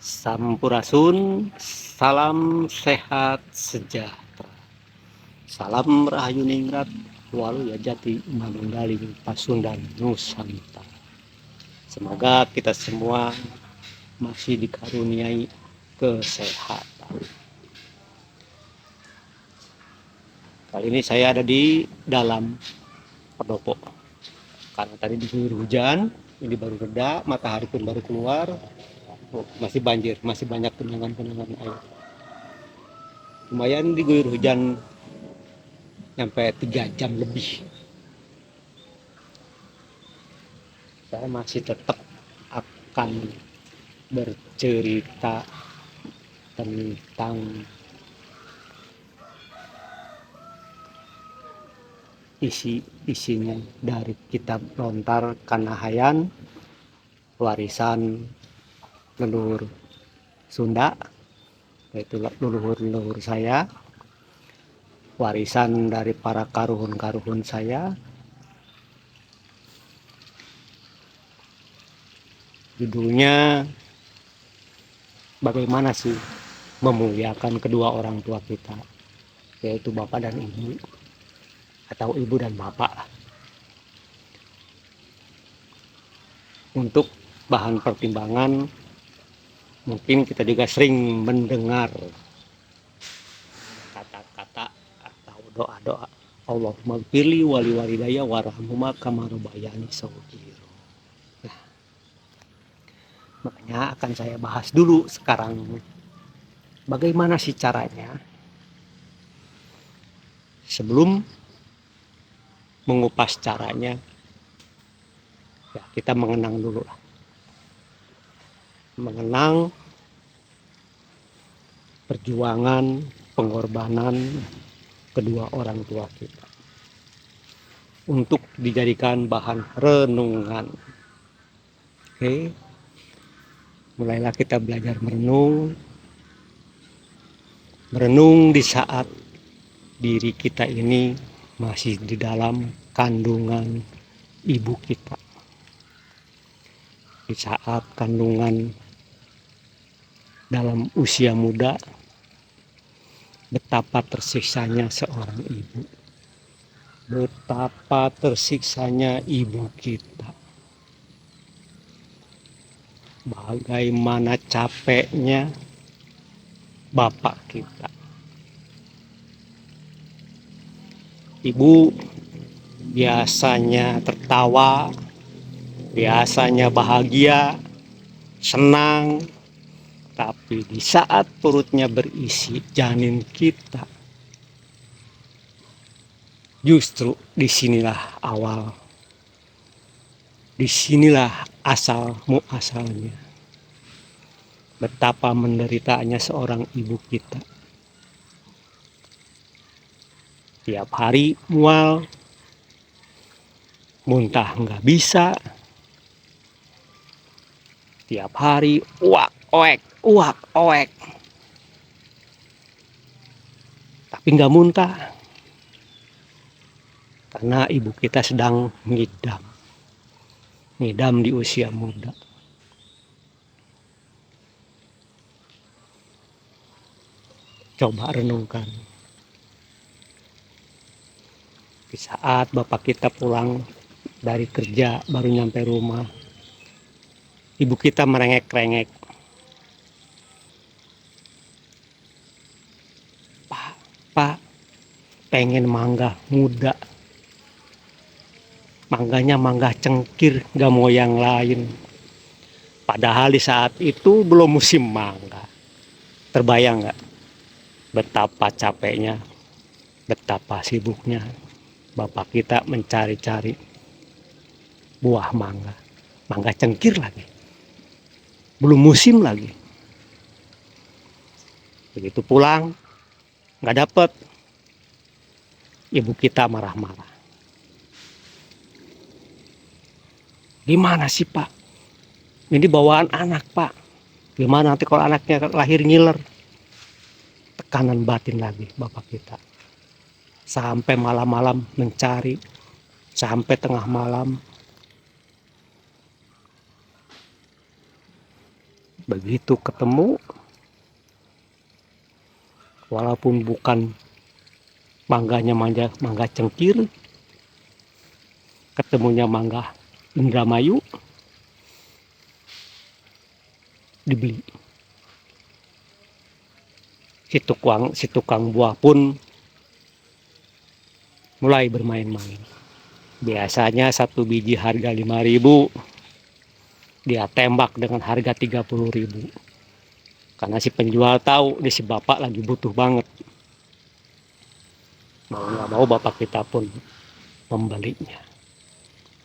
Sampurasun, salam sehat sejahtera. Salam Rahayu Ningrat, Walu ya Jati Manunggaling Pasundan Nusantara. Semoga kita semua masih dikaruniai kesehatan. Kali ini saya ada di dalam pendopo. Karena tadi diguyur hujan, ini baru reda, matahari pun baru keluar. Masih banjir, masih banyak genangan-genangan air. Lumayan diguyur hujan sampai 3 jam lebih. Saya masih tetap akan bercerita tentang isinya dari kitab Lontar Kanahayan, warisan leluhur Sunda, yaitu leluhur saya, warisan dari para karuhun-karuhun saya. Judulnya bagaimana sih memuliakan kedua orang tua kita, yaitu bapak dan ibu, atau ibu dan bapak. Untuk bahan pertimbangan, mungkin kita juga sering mendengar kata-kata atau doa-doa Allahumma gfirli wali walidayya warhamhuma kama rabbayani shaghira. Nah, makanya akan saya bahas dulu sekarang bagaimana sih caranya. Sebelum mengupas caranya, ya kita mengenang dulu lah. Mengenang perjuangan, pengorbanan kedua orang tua kita untuk dijadikan bahan renungan. Oke, mulailah kita belajar merenung di saat diri kita ini masih di dalam kandungan ibu kita. Di saat kandungan dalam usia muda, betapa tersiksanya seorang ibu, betapa tersiksanya ibu kita, bagaimana capeknya bapak kita. Ibu biasanya tertawa, biasanya bahagia, senang, tapi di saat perutnya berisi janin kita, justru disinilah awal, disinilah asal muasalnya. Betapa menderitanya seorang ibu kita. Tiap hari mual, muntah nggak bisa. Tiap hari uak oek. Tapi nggak muntah. Karena ibu kita sedang ngidam di usia muda. Coba renungkan. Di saat bapak kita pulang dari kerja baru nyampe rumah, ibu kita merengek-rengek. Pak, pengen mangga muda. Mangganya mangga cengkir, gak mau yang lain. Padahal di saat itu belum musim mangga. Terbayang gak betapa capeknya, betapa sibuknya bapak kita mencari-cari buah mangga. Mangga cengkir lagi. Belum musim lagi. Begitu pulang, gak dapet. Ibu kita marah-marah. Gimana sih pak? Ini bawaan anak pak. Gimana nanti kalau anaknya lahir ngiler? Tekanan batin lagi bapak kita. Sampai malam-malam mencari. Sampai tengah malam. Begitu ketemu, walaupun bukan mangganya mangga cengkir, ketemunya mangga Indramayu, dibeli. Si tukang buah pun mulai bermain-main. Biasanya satu biji harga 5.000, dia tembak dengan harga 30.000. Karena si penjual tahu si bapak lagi butuh banget. Mau nggak mau bapak kita pun membelinya,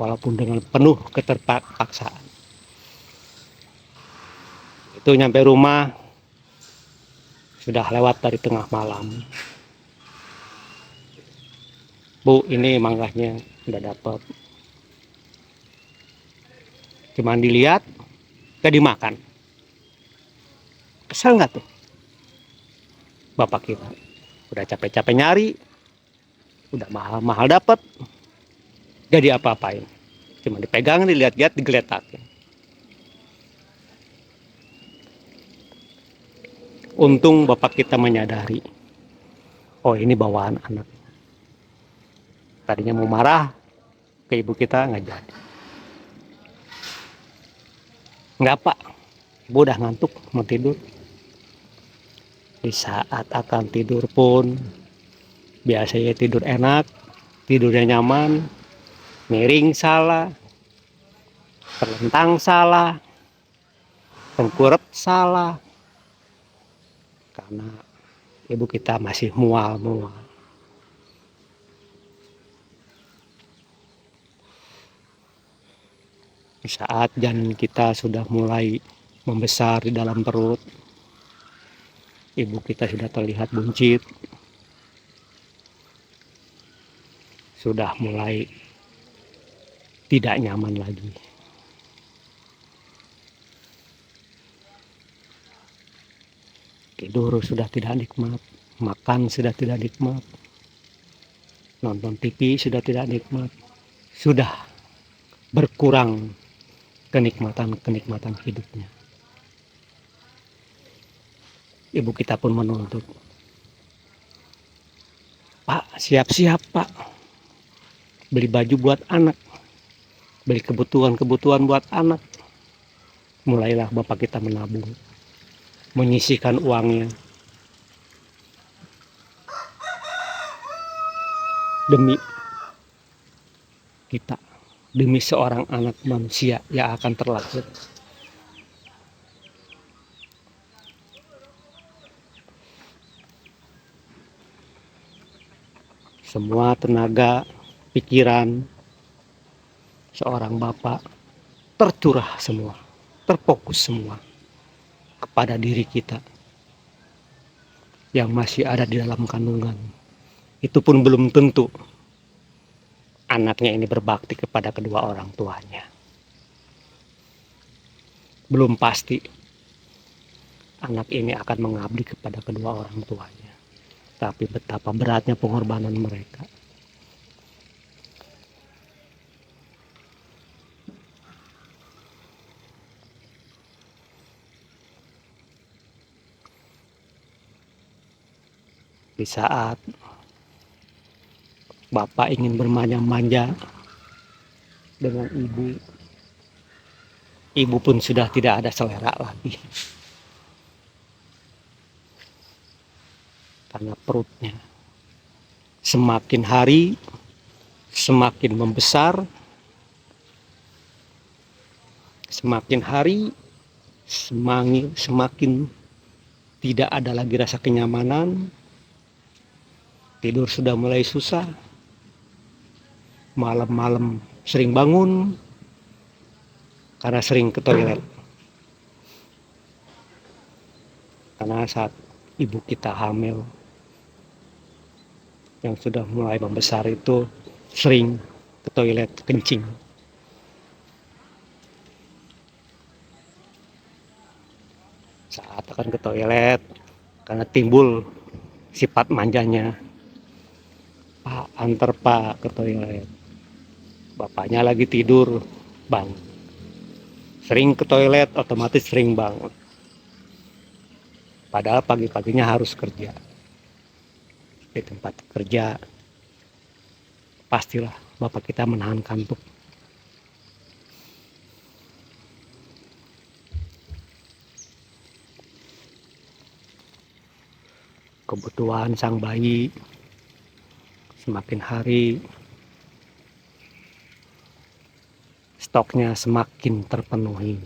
walaupun dengan penuh keterpaksaan. Itu nyampe rumah sudah lewat dari tengah malam. Bu, ini mangganya udah dapat. Cuman dilihat, gak dimakan. Kesel nggak tuh bapak kita? Udah capek-capek nyari, udah mahal-mahal dapat, gak diapa-apain. Cuma dipegang, dilihat-lihat, digeletakin. Untung bapak kita menyadari, oh ini bawaan anak. Tadinya mau marah ke ibu kita, nggak jadi. Nggak pak, ibu udah ngantuk, mau tidur. Di saat akan tidur pun, biasanya tidur enak, tidurnya nyaman, miring salah, terlentang salah, tengkurap salah, karena ibu kita masih mual-mual. Di saat janin kita sudah mulai membesar di dalam perut, ibu kita sudah terlihat buncit, sudah mulai tidak nyaman lagi. Tidur sudah tidak nikmat, makan sudah tidak nikmat, nonton TV sudah tidak nikmat, sudah berkurang kenikmatan hidupnya. Ibu kita pun menuntut, Pak, siap-siap Pak, beli baju buat anak, beli kebutuhan buat anak. Mulailah bapak kita menabung, menyisihkan uangnya demi kita, demi seorang anak manusia yang akan terlahir. Semua tenaga, pikiran seorang bapak tercurah semua, terfokus semua kepada diri kita yang masih ada di dalam kandungan. Itu pun belum tentu anaknya ini berbakti kepada kedua orang tuanya. Belum pasti anak ini akan mengabdi kepada kedua orang tuanya. Tapi betapa beratnya pengorbanan mereka. Di saat bapak ingin bermanja-manja dengan ibu, ibu pun sudah tidak ada selera lagi. Karena perutnya semakin hari semakin membesar, semakin hari semakin tidak ada lagi rasa kenyamanan. Tidur sudah mulai susah, malam-malam sering bangun karena sering ke toilet. Karena saat ibu kita hamil yang sudah mulai membesar itu sering ke toilet kencing. Saat akan ke toilet, karena timbul sifat manjanya, Pak, antar Pak ke toilet. Bapaknya lagi tidur, bangun. Sering ke toilet, otomatis sering bangun. Padahal pagi-paginya harus kerja di tempat kerja. Pastilah bapak kita menahan kantuk. Kebutuhan sang bayi semakin hari stoknya semakin terpenuhi.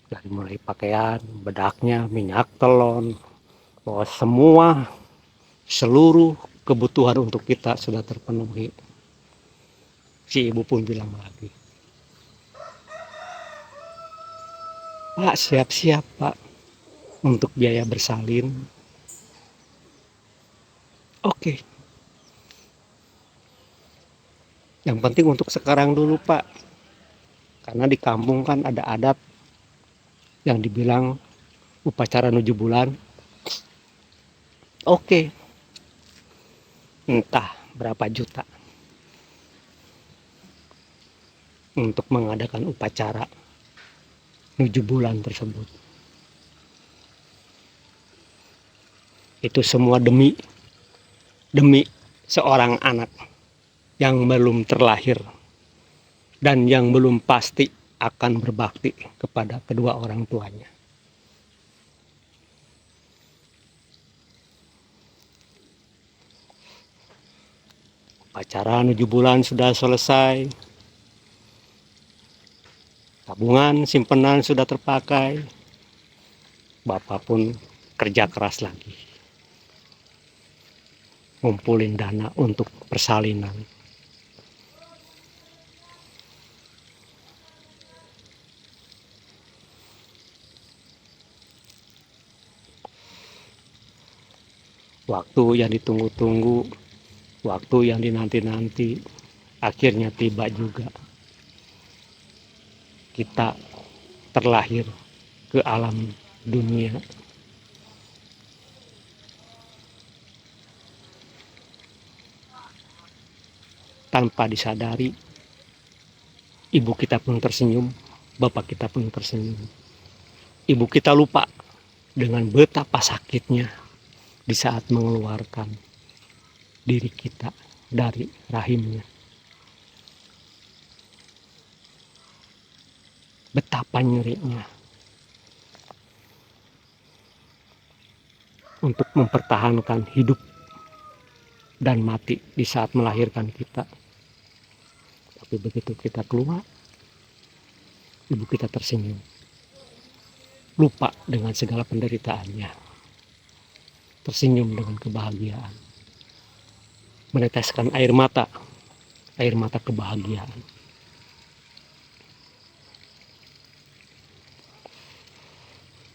Dari mulai pakaian, bedaknya, minyak telon, bahwa semua seluruh kebutuhan untuk kita sudah terpenuhi. Si ibu pun bilang lagi, Pak, siap-siap Pak untuk biaya bersalin. Oke. Yang penting untuk sekarang dulu Pak. Karena di kampung kan ada adat yang dibilang upacara 7 bulan. Oke. Entah berapa juta untuk mengadakan upacara 7 bulan tersebut. Itu semua demi seorang anak yang belum terlahir dan yang belum pasti akan berbakti kepada kedua orang tuanya. Upacara 7 bulan sudah selesai, tabungan simpenan sudah terpakai, bapak pun kerja keras lagi, ngumpulin dana untuk persalinan. Waktu yang ditunggu-tunggu, waktu yang dinanti-nanti, akhirnya tiba juga. Kita terlahir ke alam dunia. Tanpa disadari, ibu kita pun tersenyum, bapak kita pun tersenyum. Ibu kita lupa dengan betapa sakitnya di saat mengeluarkan diri kita dari rahimnya. Betapa nyerinya untuk mempertahankan hidup dan mati di saat melahirkan kita. Tapi begitu kita keluar, ibu kita tersenyum, lupa dengan segala penderitaannya, tersenyum dengan kebahagiaan, meneteskan air mata kebahagiaan.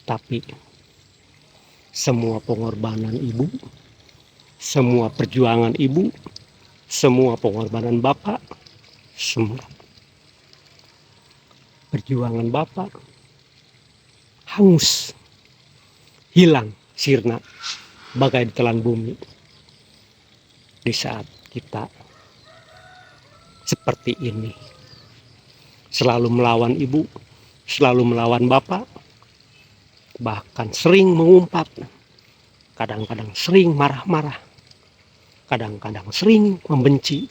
Tapi semua pengorbanan ibu, semua perjuangan ibu, semua pengorbanan bapak, semua perjuangan bapak hangus, hilang, sirna, bagai ditelan bumi di saat kita seperti ini, selalu melawan ibu, selalu melawan bapak, bahkan sering mengumpat, kadang-kadang sering marah-marah, kadang-kadang sering membenci,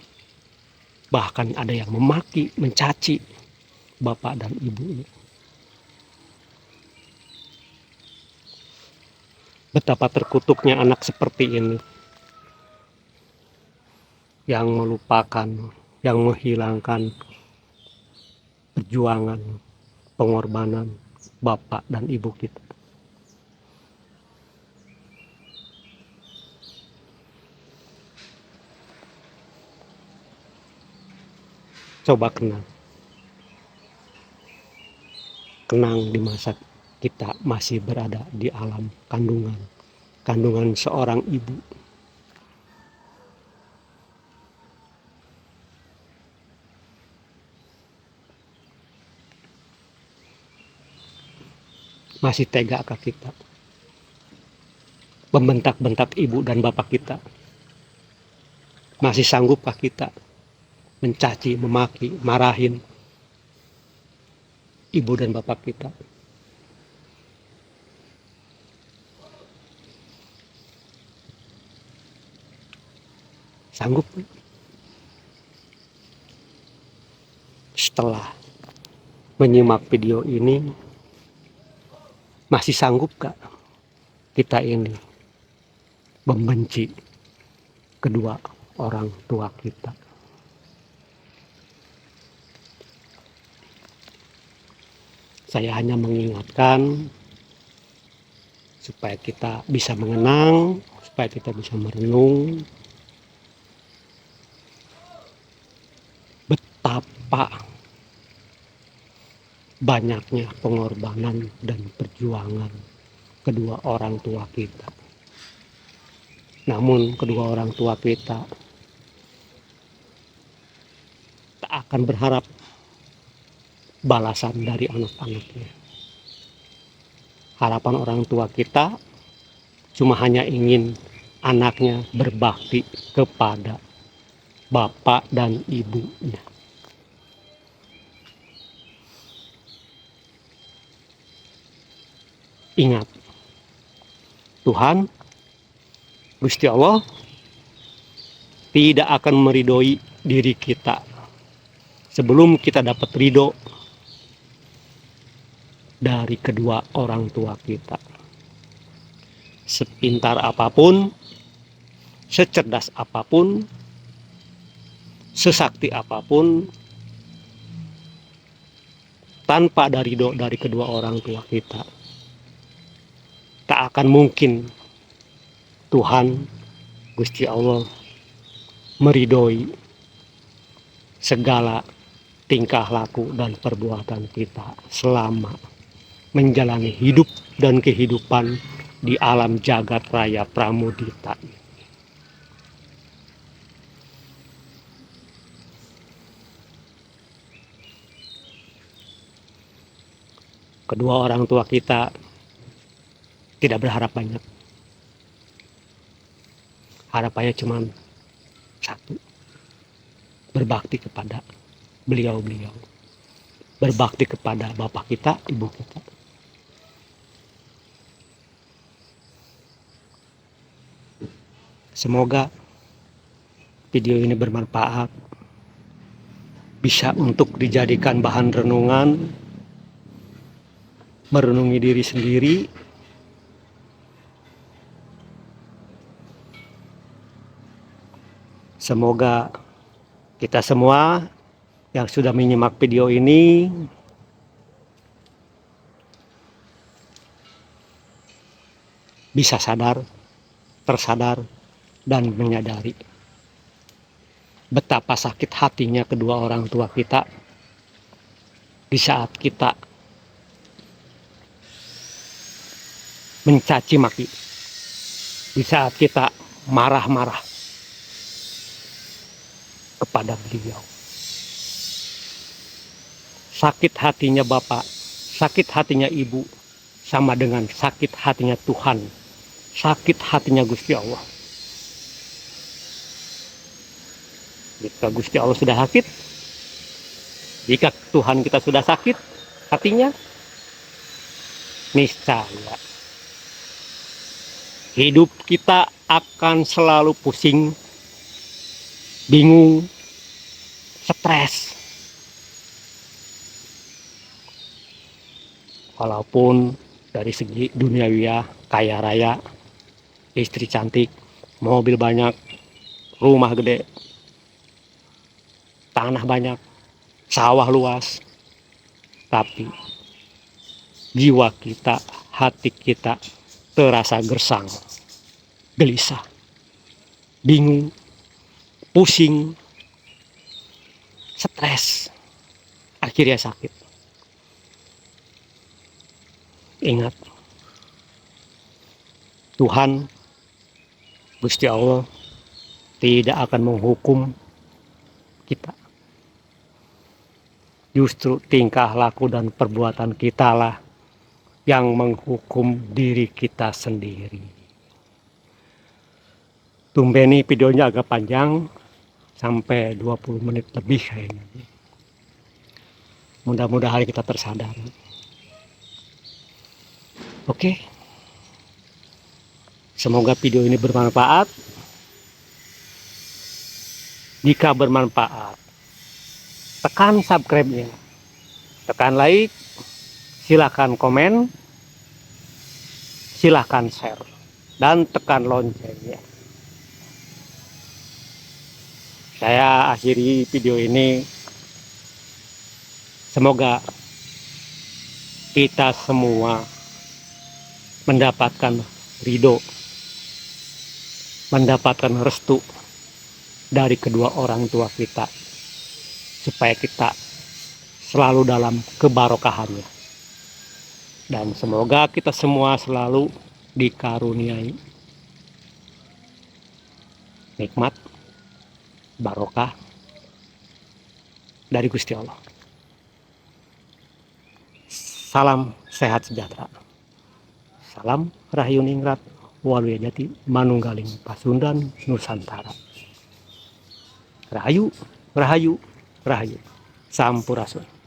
bahkan ada yang memaki, mencaci bapak dan ibunya. Betapa terkutuknya anak seperti ini, yang melupakan, yang menghilangkan perjuangan, pengorbanan bapak dan ibu kita. Coba kenang di masa kita masih berada di alam kandungan seorang ibu. Masih tegakah kita membentak-bentak ibu dan bapak kita? Masih sanggupkah kita mencaci, memaki, marahin ibu dan bapak kita. Sanggup setelah menyimak video ini, masih sanggup gak kita ini membenci kedua orang tua kita? Saya hanya mengingatkan supaya kita bisa mengenang, supaya kita bisa merenung betapa banyaknya pengorbanan dan perjuangan kedua orang tua kita. Namun kedua orang tua kita tak akan berharap balasan dari anak-anaknya. Harapan orang tua kita cuma hanya ingin anaknya berbakti kepada bapak dan ibunya. Ingat, Tuhan, Gusti Allah tidak akan meridhoi diri kita sebelum kita dapat ridho dari kedua orang tua kita. Sepintar apapun, secerdas apapun, sesakti apapun, tanpa ada ridho dari kedua orang tua kita, tak akan mungkin Tuhan, Gusti Allah, meridhoi segala tingkah laku dan perbuatan kita selama menjalani hidup dan kehidupan di alam jagat raya Pramudita. Kedua orang tua kita tidak berharap banyak. Harapannya cuma satu, berbakti kepada beliau-beliau, berbakti kepada bapak kita, ibu kita. Semoga video ini bermanfaat, bisa untuk dijadikan bahan renungan, merenungi diri sendiri, semoga kita semua yang sudah menyimak video ini bisa sadar, tersadar, dan menyadari betapa sakit hatinya kedua orang tua kita di saat kita mencaci maki, di saat kita marah-marah kepada beliau. Sakit hatinya bapak, sakit hatinya ibu, sama dengan sakit hatinya Tuhan, sakit hatinya Gusti Allah. Jika Gusti Allah sudah sakit, jika Tuhan kita sudah sakit hatinya, niscaya hidup kita akan selalu pusing, bingung, stres. Walaupun dari segi duniawiya, kaya raya, istri cantik, mobil banyak, rumah gede, tanah banyak, sawah luas, tapi jiwa kita, hati kita terasa gersang, gelisah, bingung, pusing, stres, akhirnya sakit. Ingat, Tuhan, Gusti Allah tidak akan menghukum kita. Justru tingkah laku dan perbuatan kita lah yang menghukum diri kita sendiri. Tumbeni videonya agak panjang, sampai 20 menit lebih kayaknya. Mudah-mudahan kita tersadar. Oke, semoga video ini bermanfaat. Jika bermanfaat, tekan subscribe-nya, tekan like, silahkan komen, silahkan share, dan tekan loncengnya. Saya akhiri video ini. Semoga kita semua mendapatkan ridho, mendapatkan restu dari kedua orang tua kita, supaya kita selalu dalam kebarokahannya. Dan semoga kita semua selalu dikaruniai nikmat, barokah dari Gusti Allah. Salam sehat sejahtera. Salam Rahayu Ningrat, Waluya Jati, Manunggaling Pasundan, Nusantara. Rahayu, Rahayu, Rahayu. Sampurasun.